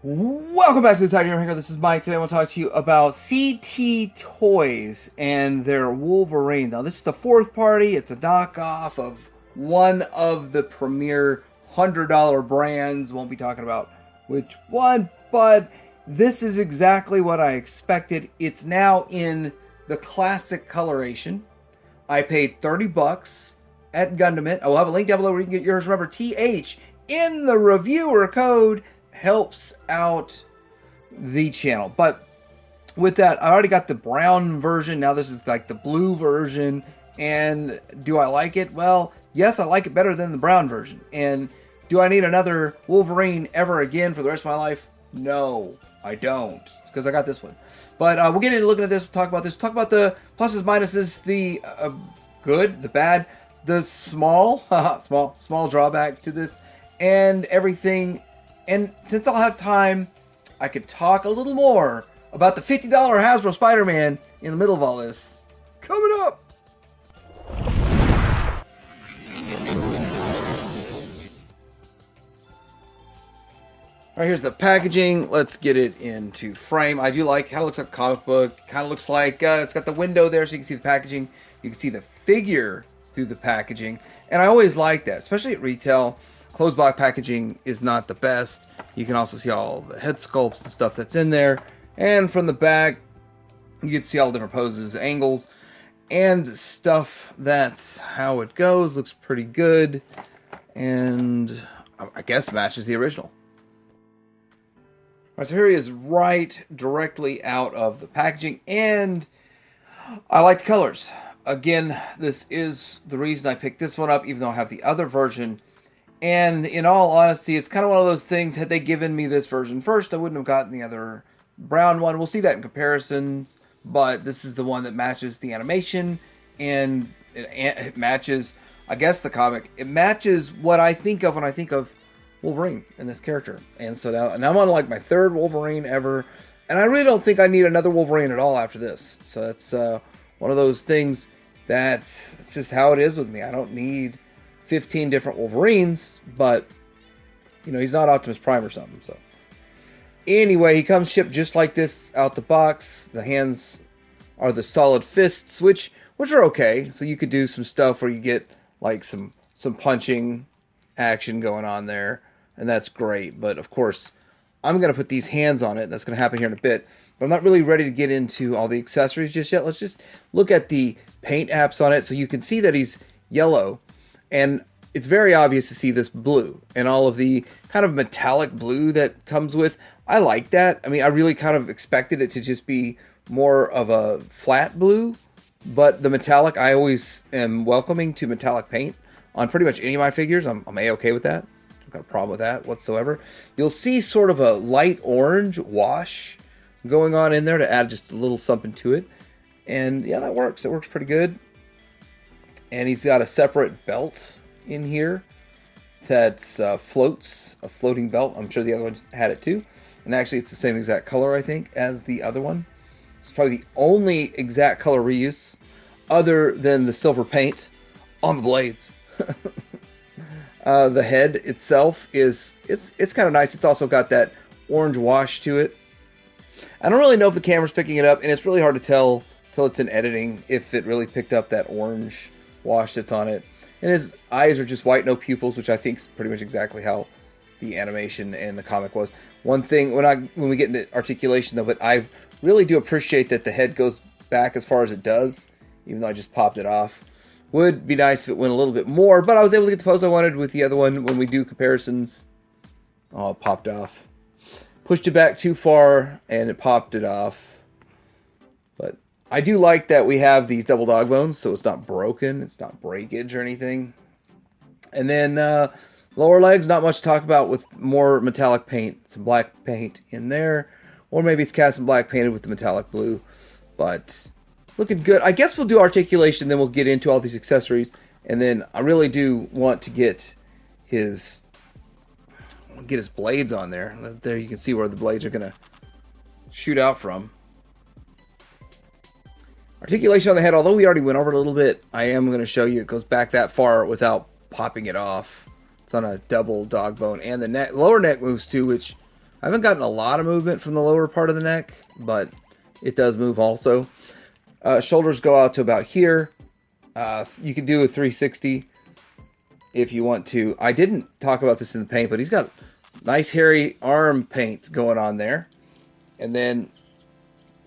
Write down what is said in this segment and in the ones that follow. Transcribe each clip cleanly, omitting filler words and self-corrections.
Welcome back to the Tidy Room Hangar. This is Mike. Today I want to talk to you about CT Toys and their Wolverine. Now, this is the fourth party. It's a knockoff of one of the premier $100 brands. Won't be talking about which one, but this is exactly what I expected. It's now in the classic coloration. I paid $30 at Gundam. I will have a link down below where you can get yours. Remember, TH in the reviewer code helps out the channel. But with that, I already got the brown version. Now this is like the blue version. And do I like it? Well, yes, I like it better than the brown version. And do I need another Wolverine ever again for the rest of my life? No, I don't, because I got this one. But we'll get into looking at this. We'll talk about this. We'll talk about the pluses, minuses, the good, the bad, the small drawback to this, and everything. And since I'll have time, I could talk a little more about the $50 Hasbro Spider-Man in the middle of all this. Coming up! Alright, here's the packaging. Let's get it into frame. I do like how it looks like a comic book. Kind of looks like it's got the window there so you can see the packaging. You can see the figure through the packaging. And I always like that, especially at retail. Closed box packaging is not the best. You can also see all the head sculpts and stuff that's in there. And from the back, you can see all the different poses, angles, and stuff. That's how it goes. Looks pretty good. And I guess matches the original. Alright, so here he is right directly out of the packaging. And I like the colors. Again, this is the reason I picked this one up, even though I have the other version. And in all honesty, it's kind of one of those things, had they given me this version first, I wouldn't have gotten the other brown one. We'll see that in comparisons, but this is the one that matches the animation, and it matches, I guess, the comic. It matches what I think of when I think of Wolverine and this character. And so now I'm on like my third Wolverine ever, and I really don't think I need another Wolverine at all after this. So it's one of those things that's it's just how it is with me. I don't need 15 different Wolverines, but you know, he's not Optimus Prime or something. So anyway, he comes shipped just like this out the box. The hands are the solid fists, which are okay. So you could do some stuff where you get like some punching action going on there, and that's great. But of course, I'm gonna put these hands on it. That's gonna happen here in a bit. But I'm not really ready to get into all the accessories just yet. Let's just look at the paint apps on it, so you can see that he's yellow. And it's very obvious to see this blue and all of the kind of metallic blue that comes with. I like that. I mean, I really kind of expected it to just be more of a flat blue, but the metallic, I always am welcoming to metallic paint on pretty much any of my figures. I'm A-okay with that. I've got a problem with that whatsoever. You'll see sort of a light orange wash going on in there to add just a little something to it. And yeah, that works. It works pretty good. And he's got a separate belt in here that floats, a floating belt. I'm sure the other one had it too. And actually, it's the same exact color, I think, as the other one. It's probably the only exact color reuse other than the silver paint on the blades. The head itself it's kind of nice. It's also got that orange wash to it. I don't really know if the camera's picking it up, and it's really hard to tell till it's in editing if it really picked up that orange wash that's on it. And his eyes are just white, no pupils, which I think is pretty much exactly how the animation and the comic was. One thing, when we get into articulation though, but I really do appreciate that the head goes back as far as it does, even though I just popped it off. Would be nice if it went a little bit more, but I was able to get the pose I wanted with the other one when we do comparisons. Oh, it popped off. Pushed it back too far, and it popped it off. But I do like that we have these double dog bones, so it's not broken, it's not breakage or anything. And then lower legs, not much to talk about with more metallic paint, some black paint in there. Or maybe it's cast in black painted with the metallic blue. But looking good. I guess we'll do articulation, then we'll get into all these accessories. And then I really do want to get his blades on there. There you can see where the blades are going to shoot out from. Articulation on the head, although we already went over it a little bit, I am going to show you it goes back that far without popping it off. It's on a double dog bone. And the neck, lower neck moves too, which I haven't gotten a lot of movement from the lower part of the neck, but it does move also. Shoulders go out to about here. You can do a 360 if you want to. I didn't talk about this in the paint, but he's got nice hairy arm paint going on there. And then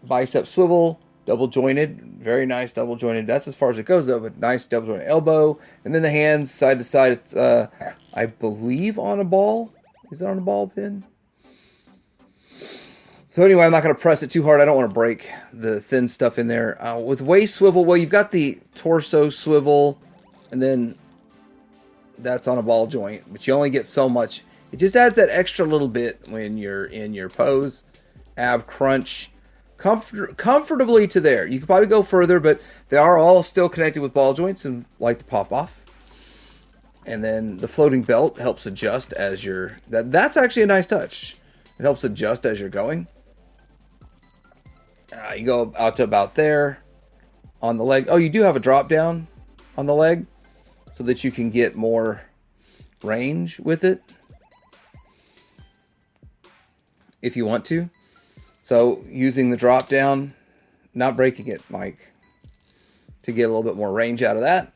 bicep swivel, double jointed, very nice double jointed. That's as far as it goes though, but nice double jointed elbow. And then the hands side to side. It's I believe on a ball. Is it on a ball pin? So anyway, I'm not going to press it too hard. I don't want to break the thin stuff in there. With waist swivel, well, you've got the torso swivel, and then that's on a ball joint, but you only get so much. It just adds that extra little bit when you're in your pose. Ab crunch comfortably to there. You could probably go further, but they are all still connected with ball joints and like to pop off. And then the floating belt helps adjust as you're... That's actually a nice touch. It helps adjust as you're going. You go out to about there on the leg. Oh, you do have a drop down on the leg so that you can get more range with it if you want to. So using the drop down, not breaking it, Mike, to get a little bit more range out of that.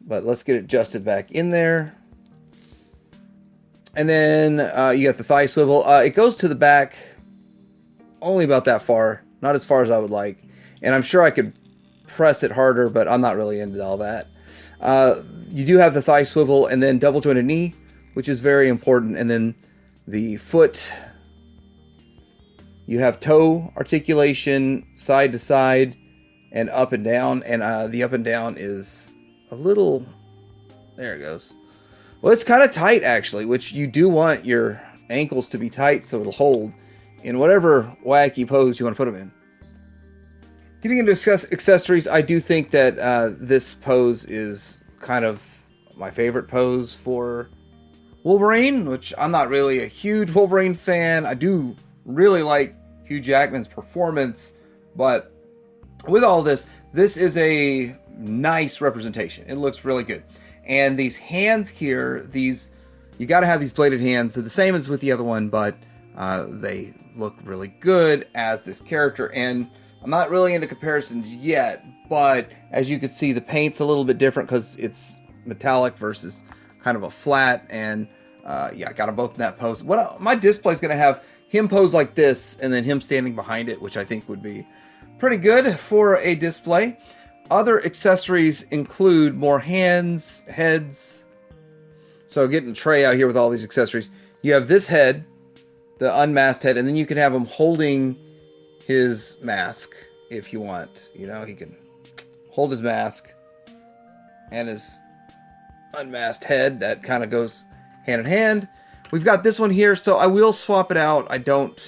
But let's get it adjusted back in there. And then you got the thigh swivel. It goes to the back only about that far. Not as far as I would like. And I'm sure I could press it harder, but I'm not really into all that. You do have the thigh swivel and then double jointed knee, which is very important. And then the foot, you have toe articulation side to side and up and down. And the up and down is a little, there it goes. Well, it's kind of tight actually, which you do want your ankles to be tight so it'll hold in whatever wacky pose you want to put them in. Getting into accessories, I do think that this pose is kind of my favorite pose for Wolverine, which I'm not really a huge Wolverine fan. I do really like Hugh Jackman's performance, but with all this, this is a nice representation. It looks really good. And these hands here, you got to have these bladed hands. They're the same as with the other one, but they look really good as this character. And I'm not really into comparisons yet, but as you can see, the paint's a little bit different because it's metallic versus kind of a flat. And yeah, I got them both in that pose. My display is going to have him pose like this and then him standing behind it, which I think would be pretty good for a display. Other accessories include more hands, heads. So getting Trey out here with all these accessories. You have this head, the unmasked head, and then you can have him holding his mask if you want. You know, he can hold his mask and his unmasked head. That kind of goes hand in hand. We've got this one here, so I will swap it out. I don't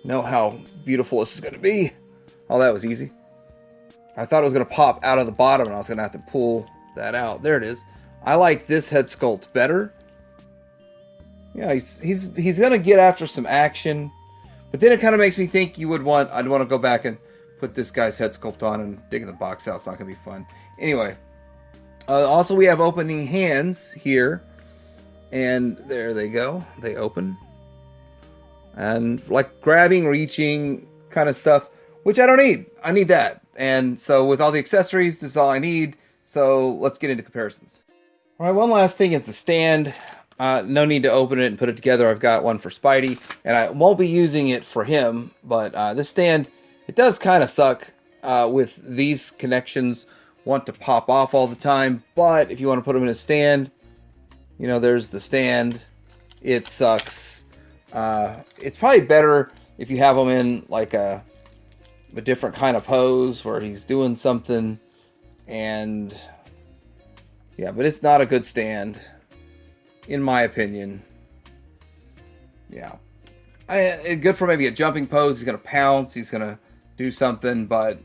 know how beautiful this is going to be. Oh, that was easy. I thought it was going to pop out of the bottom and I was going to have to pull that out. There it is. I like this head sculpt better. Yeah, he's going to get after some action. But then it kind of makes me think I'd want to go back and put this guy's head sculpt on and dig the box out. It's not going to be fun. Anyway. Also, we have opening hands here. And there they go. They open. And like grabbing, reaching kind of stuff. Which I don't need. I need that. And so with all the accessories, this is all I need. So let's get into comparisons. All right, one last thing is the stand. No need to open it and put it together. I've got one for Spidey. And I won't be using it for him. But this stand, it does kind of suck with these connections. Want to pop off all the time. But if you want to put them in a stand, you know, there's the stand. It sucks. It's probably better if you have them in like a different kind of pose where he's doing something. And yeah, but it's not a good stand in my opinion. Yeah, good for maybe a jumping pose. He's gonna pounce, he's gonna do something, but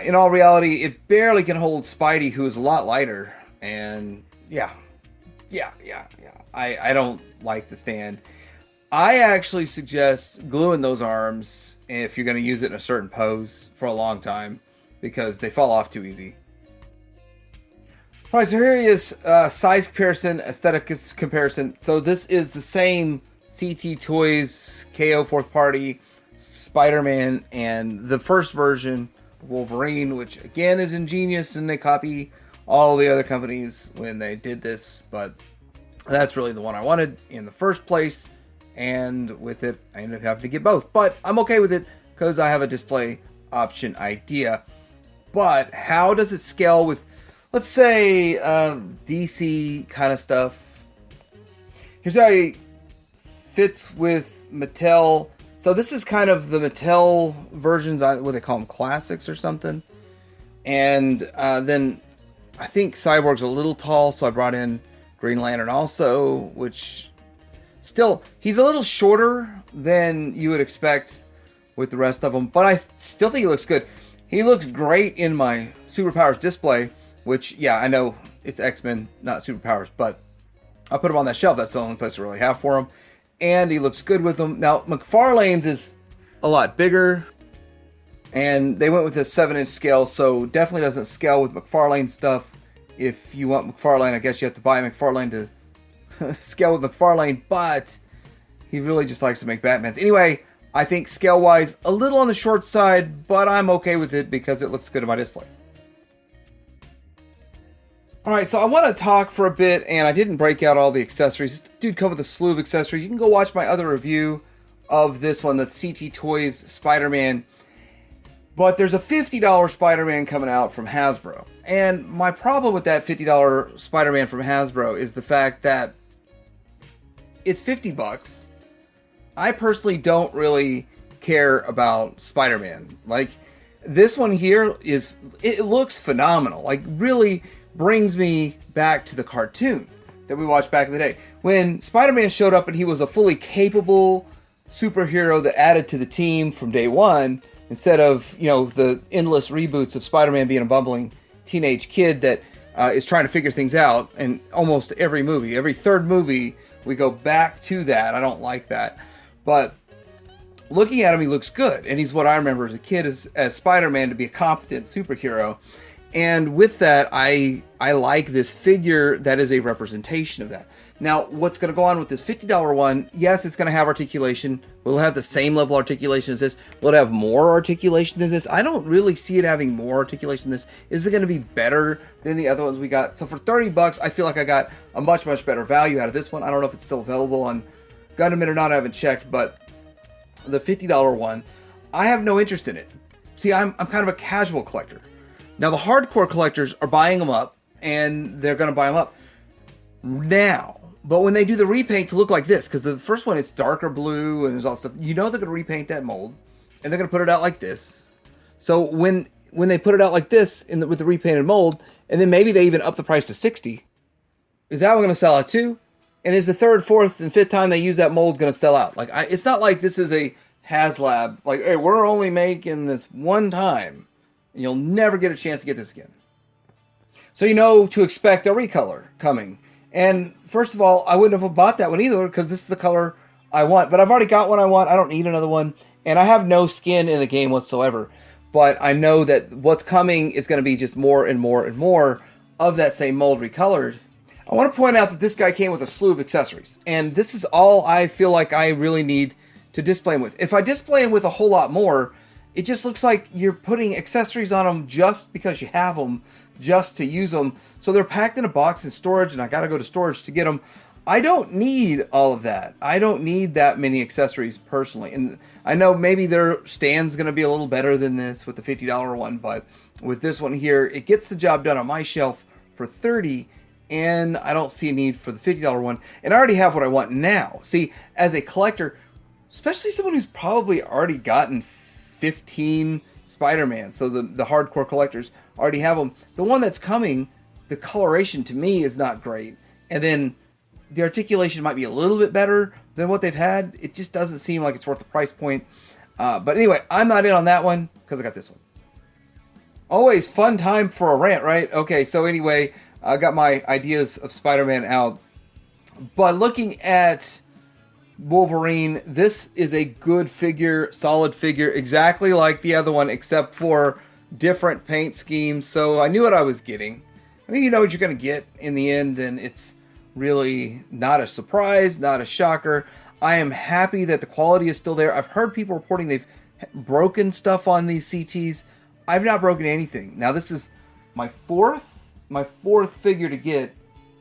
in all reality, it barely can hold Spidey, who is a lot lighter. And yeah, I don't like the stand. I actually suggest gluing those arms if you're going to use it in a certain pose for a long time, because they fall off too easy. All right, so here is size comparison, aesthetic comparison. So this is the same CT Toys KO Fourth Party Spider-Man and the first version of Wolverine, which again is ingenious, and they copy all the other companies when they did this, but that's really the one I wanted in the first place, and with it I ended up having to get both, but I'm okay with it because I have a display option idea. But how does it scale with, let's say, DC kind of stuff? Here's how it fits with Mattel. So this is kind of the Mattel versions, what they call them, classics or something. And then I think Cyborg's a little tall, so I brought in Green Lantern also, which still, he's a little shorter than you would expect with the rest of them, but I still think he looks good. He looks great in my Superpowers display, which, yeah, I know it's X-Men, not Superpowers, but I'll put him on that shelf. That's the only place I really have for him. And he looks good with them. Now, McFarlane's is a lot bigger, and they went with a 7-inch scale, so definitely doesn't scale with McFarlane stuff. If you want McFarlane, I guess you have to buy McFarlane to scale with McFarlane, but he really just likes to make Batmans. Anyway, I think scale-wise, a little on the short side, but I'm okay with it because it looks good in my display. Alright, so I want to talk for a bit, and I didn't break out all the accessories. This dude comes with a slew of accessories. You can go watch my other review of this one, the CT Toys Spider-Man. But there's a $50 Spider-Man coming out from Hasbro. And my problem with that $50 Spider-Man from Hasbro is the fact that it's $50. I personally don't really care about Spider-Man. Like, this one here it looks phenomenal. Like, really brings me back to the cartoon that we watched back in the day. When Spider-Man showed up and he was a fully capable superhero that added to the team from day one, instead of, you know, the endless reboots of Spider-Man being a bumbling teenage kid that is trying to figure things out. And almost every movie, every third movie, we go back to that. I don't like that. But looking at him, he looks good. And he's what I remember as a kid as Spider-Man, to be a competent superhero. And with that, I like this figure that is a representation of that. Now, what's going to go on with this $50 one? Yes, it's going to have articulation. Will it have the same level of articulation as this? Will it have more articulation than this? I don't really see it having more articulation than this. Is it going to be better than the other ones we got? So for $30, I feel like I got a much, much better value out of this one. I don't know if it's still available on Gundam or not. I haven't checked, but the $50 one, I have no interest in it. See, I'm kind of a casual collector. Now, the hardcore collectors are buying them up, and they're going to buy them up now. But when they do the repaint to look like this, because the first one is darker blue and there's all this stuff, you know they're going to repaint that mold, and they're going to put it out like this. So when they put it out like this with the repainted mold, and then maybe they even up the price to $60, is that one going to sell out too? And is the third, fourth, and fifth time they use that mold going to sell out? Like, it's not like this is a HasLab, like, hey, we're only making this one time, and you'll never get a chance to get this again. So you know to expect a recolor coming. And first of all, I wouldn't have bought that one either because this is the color I want. But I've already got one I want. I don't need another one. And I have no skin in the game whatsoever. But I know that what's coming is going to be just more and more and more of that same mold recolored. I want to point out that this guy came with a slew of accessories. And this is all I feel like I really need to display him with. If I display him with a whole lot more, it just looks like you're putting accessories on them just because you have them, just to use them. So they're packed in a box in storage, and I got to go to storage to get them. I don't need all of that. I don't need that many accessories personally. And I know maybe their stand's going to be a little better than this with the $50 one, but with this one here, it gets the job done on my shelf for $30, and I don't see a need for the $50 one. And I already have what I want now. See, as a collector, especially someone who's probably already gotten 15 Spider-Man, so the hardcore collectors already have them. The one that's coming, the coloration to me is not great, and then the articulation might be a little bit better than what they've had. It just doesn't seem like it's worth the price point. But anyway, I'm not in on that one because I got this one. Always fun time for a rant, right? Okay, so anyway, I got my ideas of Spider-Man out. But looking at Wolverine, this is a good figure, solid figure, exactly like the other one, except for different paint schemes. So I knew what I was getting. I mean, you know what you're going to get in the end, and it's really not a surprise, not a shocker. I am happy that the quality is still there. I've heard people reporting they've broken stuff on these CTs. I've not broken anything. Now this is my fourth figure to get.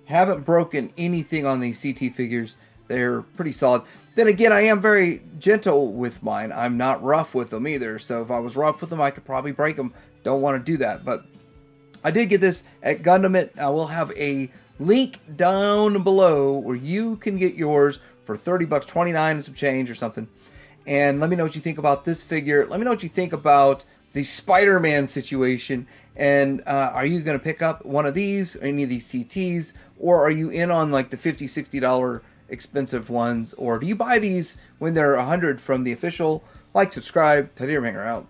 Haven't broken anything on these CT figures. They're pretty solid. Then again, I am very gentle with mine. I'm not rough with them either. So if I was rough with them, I could probably break them. Don't want to do that. But I did get this at Gundam It. I will have a link down below where you can get yours for $30, 29 and some change or something. And let me know what you think about this figure. Let me know what you think about the Spider-Man situation. And are you going to pick up one of these, or any of these CTs, or are you in on like the $50, $60 expensive ones, or do you buy these when they're $100 from the official? Like, subscribe, Teddy Ringer out.